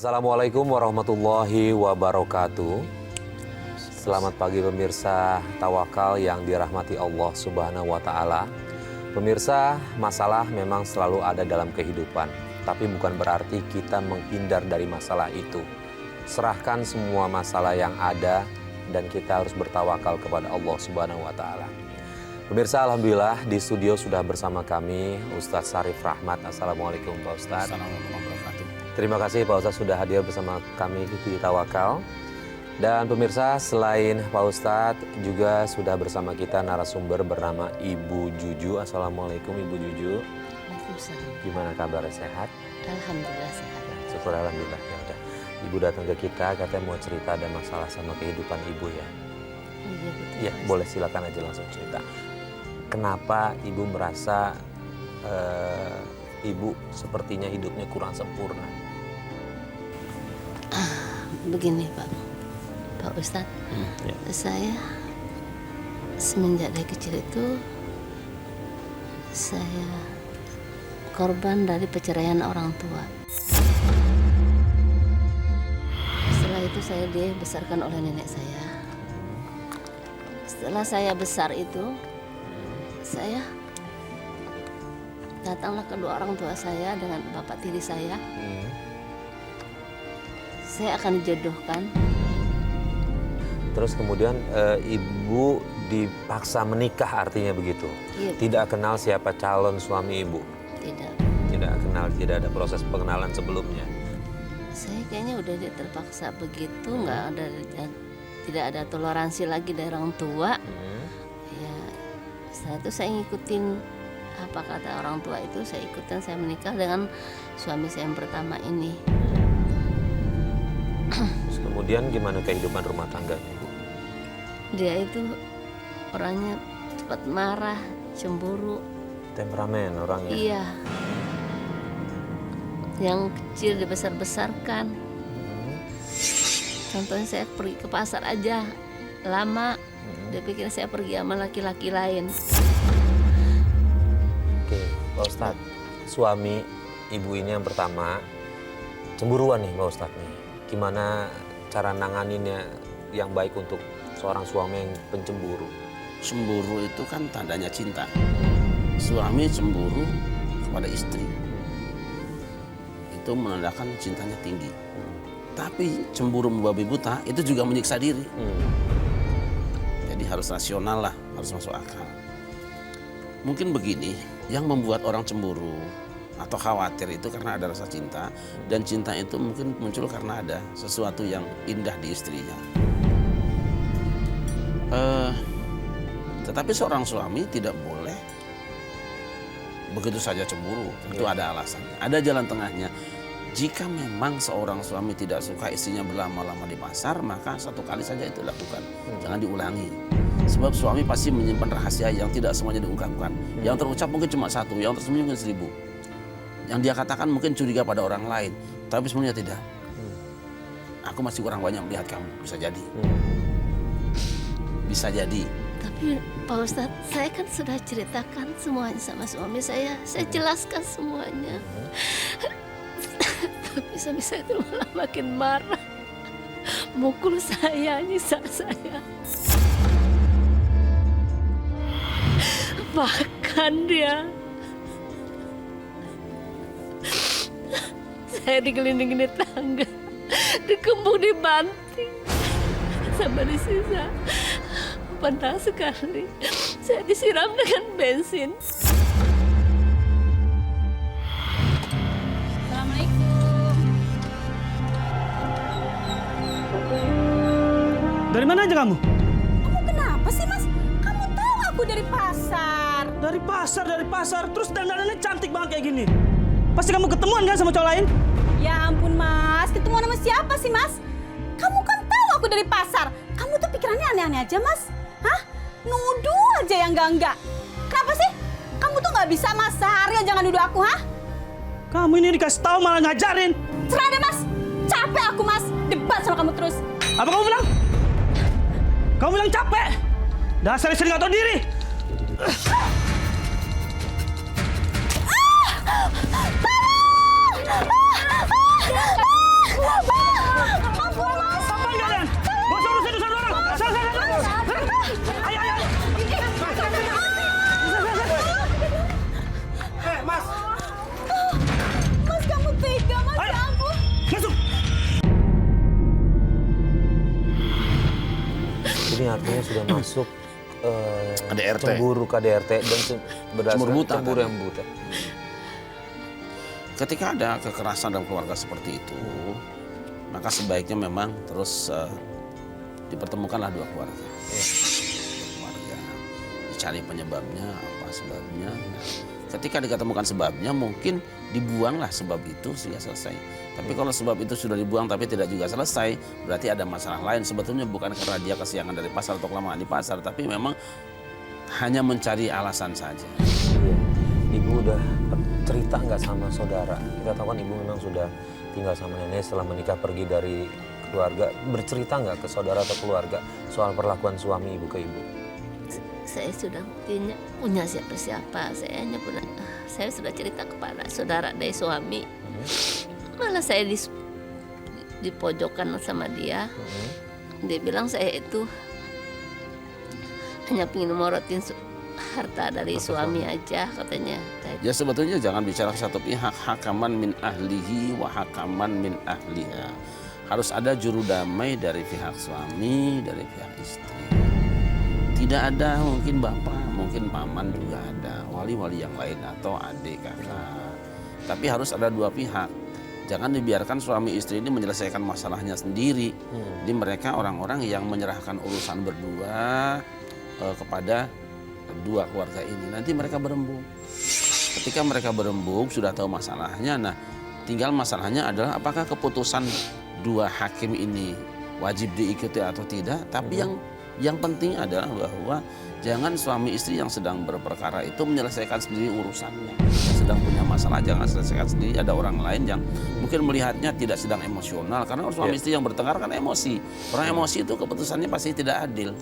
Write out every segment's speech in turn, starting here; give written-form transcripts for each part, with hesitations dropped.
Assalamualaikum warahmatullahi wabarakatuh. Selamat pagi pemirsa Tawakal yang dirahmati Allah Subhanahu wa Ta'ala. Pemirsa, masalah memang selalu ada dalam kehidupan, tapi bukan berarti kita menghindar dari masalah itu. Serahkan semua masalah yang ada dan kita harus bertawakal kepada Allah Subhanahu wa Ta'ala. Pemirsa, alhamdulillah di studio sudah bersama kami Ustadz Syarif Rahmat. Assalamualaikum Pak Ustadz. Assalamualaikum warahmatullahi wabarakatuh. Terima kasih Pak Ustadz sudah hadir bersama kami di Tawakal. Dan pemirsa, selain Pak Ustadz juga sudah bersama kita narasumber bernama Ibu Juju. Assalamualaikum Ibu Juju. Waalaikumsalam. Gimana kabarnya, sehat? Alhamdulillah sehat. Syukur alhamdulillah. Ya udah. Ibu datang ke kita katanya mau cerita ada masalah sama kehidupan Ibu ya. Iya betul. Iya, Mas. boleh silakan aja langsung cerita. Kenapa Ibu merasa Ibu sepertinya hidupnya kurang sempurna? Begini Pak Ustadz, Ya. saya semenjak dari kecil itu saya korban dari perceraian orang tua. Setelah itu saya dibesarkan oleh nenek saya. Setelah saya besar itu, saya datanglah kedua orang tua saya dengan bapak tiri saya. Saya akan dijodohkan. Terus kemudian Ibu dipaksa menikah, artinya begitu? Iya. Tidak kenal siapa calon suami Ibu? Tidak. Tidak kenal, tidak ada proses pengenalan sebelumnya? Saya kayaknya udah terpaksa begitu, tidak ada toleransi lagi dari orang tua. Ya, setelah itu saya ngikutin apa kata orang tua itu, saya ikutin, saya menikah dengan suami saya yang pertama ini. Terus kemudian gimana kehidupan rumah tangganya Ibu? Dia itu orangnya cepat marah, cemburu. Temperamen orangnya? Iya. Yang kecil dibesar-besarkan. Contohnya saya pergi ke pasar aja lama, dia pikir saya pergi sama laki-laki lain. Oke, Pak Ustadz, suami Ibu ini yang pertama cemburuan nih Pak Ustadz nih. Gimana cara nanganinnya yang baik untuk seorang suami yang pencemburu? Cemburu itu kan tandanya cinta. Suami cemburu kepada istri, itu menandakan cintanya tinggi. Tapi cemburu membabi buta itu juga menyiksa diri. Jadi harus rasional lah, harus masuk akal. Mungkin begini, yang membuat orang cemburu atau khawatir itu karena ada rasa cinta, dan cinta itu mungkin muncul karena ada sesuatu yang indah di istrinya. Tetapi seorang suami tidak boleh begitu saja cemburu, tentu ada alasannya, ada jalan tengahnya. Jika memang seorang suami tidak suka istrinya berlama-lama di pasar, maka satu kali saja itu lakukan, jangan diulangi. Sebab suami pasti menyimpan rahasia yang tidak semuanya diungkapkan. Yang terucap mungkin cuma satu, yang tersembunyi mungkin 1000. Yang dia katakan mungkin curiga pada orang lain, tapi sebenarnya tidak. Aku masih kurang banyak melihat kamu, bisa jadi. Bisa jadi. Tapi Pak Ustadz, saya kan sudah ceritakan semuanya sama suami saya jelaskan semuanya. Tapi suami saya itu malah makin marah, mukul saya, nyiksa saya. Bahkan dia, saya digelindingin di tangga, dikembung, dibanting, sampai disisa. Panas sekali, saya disiram dengan bensin. Assalamualaikum. Dari mana aja kamu? Kamu kenapa sih, Mas? Kamu tahu aku dari pasar. Dari pasar. Terus dandanannya cantik banget kayak gini. Pasti kamu ketemuan kan sama cowok lain? Ya ampun, Mas. Ketemuan sama siapa sih, Mas? Kamu kan tahu aku dari pasar. Kamu tuh pikirannya aneh-aneh aja, Mas. Hah? Nuduh aja yang enggak. Kenapa sih? Kamu tuh nggak bisa, Mas. Seharian jangan nuduh aku, hah? Kamu ini dikasih tahu malah ngajarin. Serah deh, Mas. Capek aku, Mas. Debat sama kamu terus. Apa kamu bilang? Kamu bilang capek? Dasar istri nggak tahu diri. Apaan kalian? Gak usah urusin urusan orang. Sana. Ayo. Mas. Mas, kamu tega, Mas. Ayo. Ya ampun. Masuk. Ini artinya sudah masuk KDRT. cemburu KDRT dan berdasarkan Cemburu buta, cemburu kan? yang buta. Ketika ada kekerasan dalam keluarga seperti itu, maka sebaiknya memang terus dipertemukanlah dua keluarga. Keluarga dicari penyebabnya, apa sebabnya. Ketika diketemukan sebabnya, mungkin dibuanglah sebab itu sehingga selesai. Tapi kalau sebab itu sudah dibuang tapi tidak juga selesai, berarti ada masalah lain. Sebetulnya bukan karena dia kesiangan dari pasar atau kelamaan di pasar, tapi memang hanya mencari alasan saja. Iya. Ibu udah cerita nggak sama saudara? Kita tahu kan ibu memang sudah tinggal sama nenek setelah menikah pergi dari keluarga. Bercerita nggak ke saudara atau keluarga soal perlakuan suami ibu ke ibu? Saya sudah punya siapa-siapa. Saya sudah cerita kepada saudara dari suami. Malah saya dipojokkan sama dia. Dia bilang saya itu hanya ingin morotin harta dari suami aja katanya. Ya sebetulnya jangan bicara satu pihak, hakaman min ahlihi wa hakaman min ahliha. Harus ada juru damai dari pihak suami, dari pihak istri. Tidak ada mungkin bapak, mungkin paman juga ada, wali-wali yang lain atau adik kakak. Tapi harus ada dua pihak. Jangan dibiarkan suami istri ini menyelesaikan masalahnya sendiri. Jadi mereka orang-orang yang menyerahkan urusan berdua kepada dua keluarga ini. Nanti mereka berembuk. Ketika mereka berembuk sudah tahu masalahnya. Nah, tinggal masalahnya adalah apakah keputusan dua hakim ini wajib diikuti atau tidak. Tapi yang penting adalah bahwa jangan suami istri yang sedang berperkara itu menyelesaikan sendiri urusannya. Yang sedang punya masalah jangan selesaikan sendiri. Ada orang lain yang mungkin melihatnya tidak sedang emosional. Karena suami istri yang bertengkar kan emosi. Orang emosi itu keputusannya pasti tidak adil.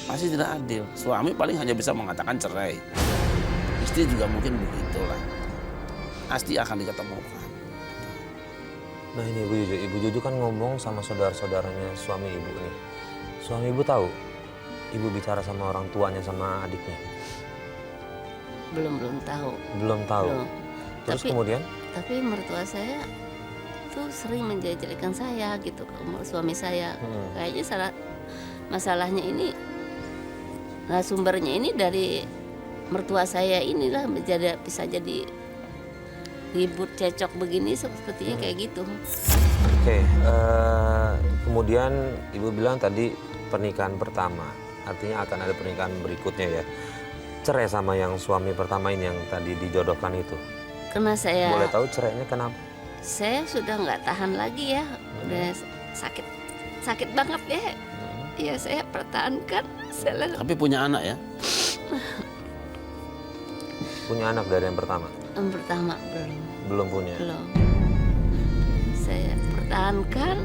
Pasti tidak adil. Suami paling hanya bisa mengatakan cerai. Istri juga mungkin begitulah. Pasti akan diketemukan. Nah ini Ibu Juju kan ngomong sama saudara-saudaranya suami ibu nih. Suami ibu tahu ibu bicara sama orang tuanya sama adiknya? Belum tahu. Belum tahu. Belum. Terus Tapi- kemudian? Tapi mertua saya tuh sering menjelek-jelekan saya gitu ke suami saya. Kayaknya masalahnya ini, nah sumbernya ini dari mertua saya inilah bisa jadi ribut cecok begini sepertinya kayak gitu. Oke, kemudian ibu bilang tadi pernikahan pertama, artinya akan ada pernikahan berikutnya ya. Cerai sama yang suami pertama ini yang tadi dijodohkan itu. Karena saya Boleh tahu cerainya kenapa? saya sudah nggak tahan lagi ya, udah sakit banget ya. Ya saya pertahankan. Tapi punya anak ya? Punya anak dari yang pertama? Yang pertama Belum punya. belum. Saya pertahankan.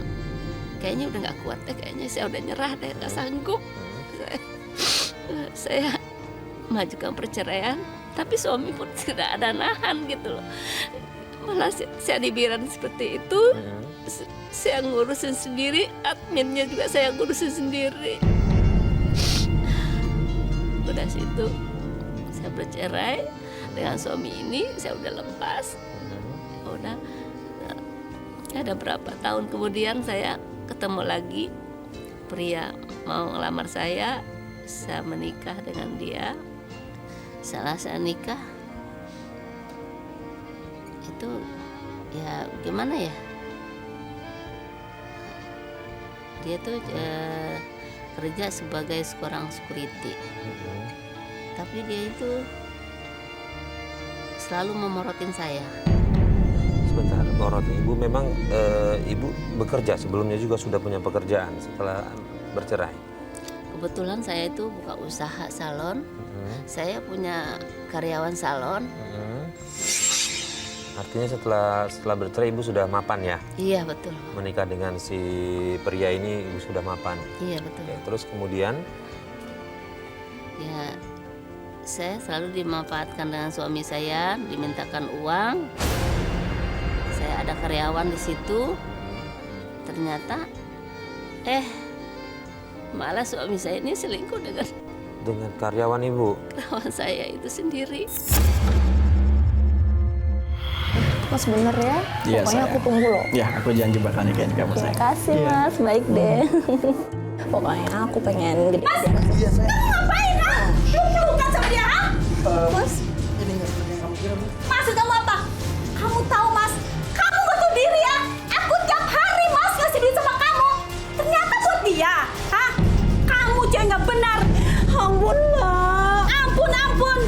Kayaknya udah nggak kuat deh. Kayaknya saya udah nyerah deh, nggak sanggup. Saya majukan perceraian, tapi suami pun tidak ada nahan gitu loh. Malah saya dibiaran seperti itu. Saya ngurusin sendiri, adminnya juga saya ngurusin sendiri. Udah situ saya bercerai dengan suami ini, saya udah lepas. Udah ada berapa tahun kemudian saya ketemu lagi pria mau ngelamar saya menikah dengan dia. Setelah saya nikah itu ya gimana ya, dia tuh kerja sebagai seorang security, tapi dia itu selalu memorotin saya. Sebentar, morotin ibu memang ibu bekerja sebelumnya juga sudah punya pekerjaan setelah bercerai. Kebetulan saya itu buka usaha salon, saya punya karyawan salon. Artinya setelah bercerai ibu sudah mapan ya? Iya betul. Menikah dengan si pria ini ibu sudah mapan. Iya betul. Oke, terus kemudian Ya saya selalu dimanfaatkan dengan suami saya, dimintakan uang. Saya saya ada karyawan di situ. Ternyata malah suami saya ini selingkuh dengan karyawan ibu. kawan saya itu sendiri. Mas bener ya? Iya, Pokoknya sayang. aku tunggu loh. Ya, aku janji bakal nikahin kamu, Terima sayang. kasih Mas, baik deh. Pokoknya aku pengen gede. Iya, sayang. Ngapain, ha? Peluk-pelukan sama dia, ha? Mas, Ini nggak seperti yang kamu kira, Bu. Maksud kamu apa? Kamu tahu, Mas, kamu butuh diri ya. Aku tiap hari, Mas, ngasih duit sama kamu. Ternyata buat dia, hah? Kamu cewek nggak benar. Ampun, Mbak. Ampun.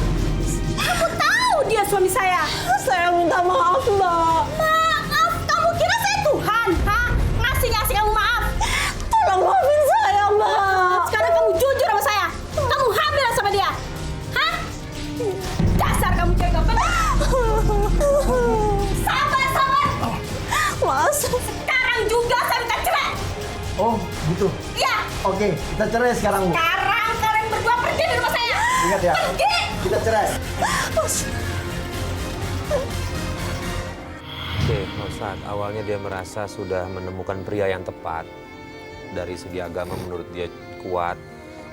Kamu tahu dia suami saya. saya minta maaf, Mbak. Maaf, kamu kira saya Tuhan, hah? Ngasih kamu maaf. Tolong maafin saya, Mbak. Sekarang kamu jujur sama saya. Kamu hamil sama dia, hah? Dasar kamu cewek nggak benar. Sabar. Mas, Sekarang juga saya minta cerai. Oh, gitu. Iya. Oke, kita cerai sekarang, Bu. Sekarang kalian berdua pergi dari rumah saya. Ingat ya. Pergi. Kita cerai. Oke, Pak Ustadz, awalnya dia merasa sudah menemukan pria yang tepat. Dari segi agama menurut dia kuat,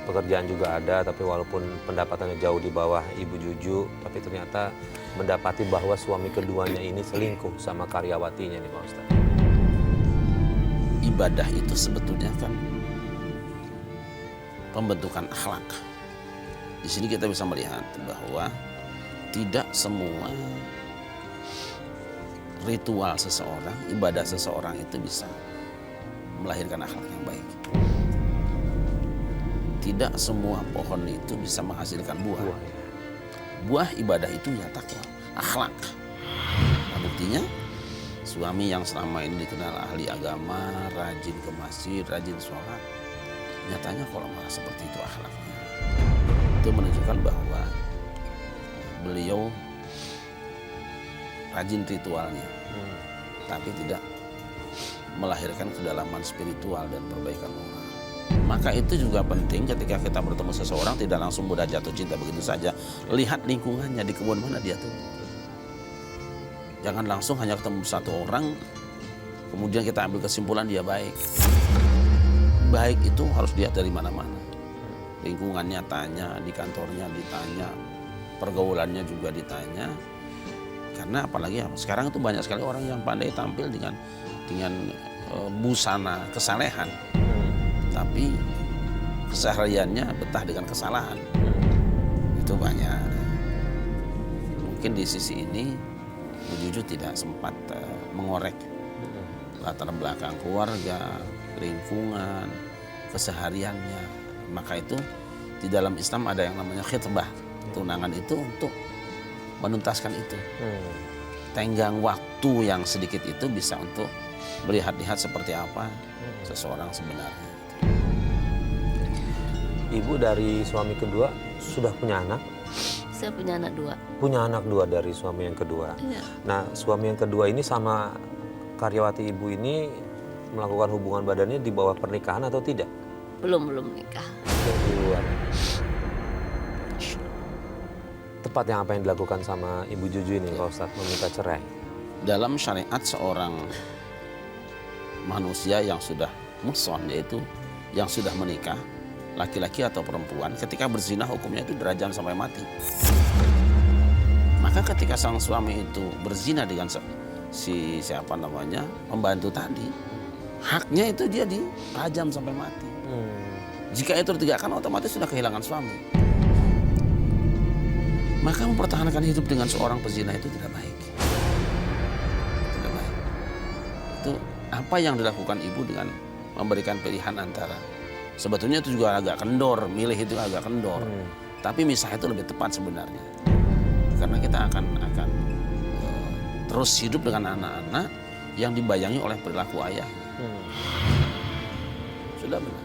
pekerjaan juga ada, tapi walaupun pendapatannya jauh di bawah Ibu Juju, tapi ternyata mendapati bahwa suami keduanya ini selingkuh sama karyawatinya nih Pak Ustadz. Ibadah itu sebetulnya kan pembentukan akhlak. Di sini kita bisa melihat bahwa tidak semua ritual seseorang, ibadah seseorang itu bisa melahirkan akhlak yang baik. Tidak semua pohon itu bisa menghasilkan buah. Buah ibadah itu ya takwa, akhlak. Nah, buktinya suami yang selama ini dikenal ahli agama, rajin ke masjid, rajin sholat, nyatanya kalau malah seperti itu akhlaknya. Itu menunjukkan bahwa beliau rajin ritualnya, tapi tidak melahirkan kedalaman spiritual dan perbaikan moral. Maka itu juga penting ketika kita bertemu seseorang, tidak langsung mudah jatuh cinta begitu saja. Lihat lingkungannya, di kebun mana dia tuh. Jangan langsung hanya ketemu satu orang, kemudian kita ambil kesimpulan dia baik. Baik itu harus dilihat dari mana-mana. Lingkungannya tanya, di kantornya ditanya, pergaulannya juga ditanya. Karena apalagi sekarang itu banyak sekali orang yang pandai tampil dengan busana kesalehan, tapi kesehariannya betah dengan kesalahan. Itu banyak. Mungkin di sisi ini Bu Juju tidak sempat mengorek latar belakang keluarga, lingkungan, kesehariannya. Maka itu di dalam Islam ada yang namanya khitbah. Tunangan itu untuk menuntaskan itu. Tenggang waktu yang sedikit itu bisa untuk melihat-lihat seperti apa seseorang sebenarnya. Ibu dari suami kedua sudah punya anak? Saya punya anak 2. Punya anak 2 dari suami yang kedua. Iya. Nah, suami yang kedua ini sama karyawati ibu ini melakukan hubungan badannya di bawah pernikahan atau tidak? Belum nikah. Di luar. Tepatnya apa yang dilakukan sama Ibu Juju ini Pak Ustadz, meminta cerai? Dalam syariat seorang manusia yang sudah muhsan, yaitu yang sudah menikah, laki-laki atau perempuan, ketika berzina hukumnya itu dirajam sampai mati. Maka ketika sang suami itu berzina dengan pembantu tadi, haknya itu dia dirajam sampai mati. Jika itu ditegakkan, otomatis sudah kehilangan suami. Maka mempertahankan hidup dengan seorang pezina itu tidak baik. Tidak baik. Itu apa yang dilakukan ibu dengan memberikan pilihan antara, sebetulnya itu juga agak kendor, milih itu agak kendor. Tapi misah itu lebih tepat sebenarnya. Karena kita akan terus hidup dengan anak-anak yang dibayangi oleh perilaku ayah. Sudah benar.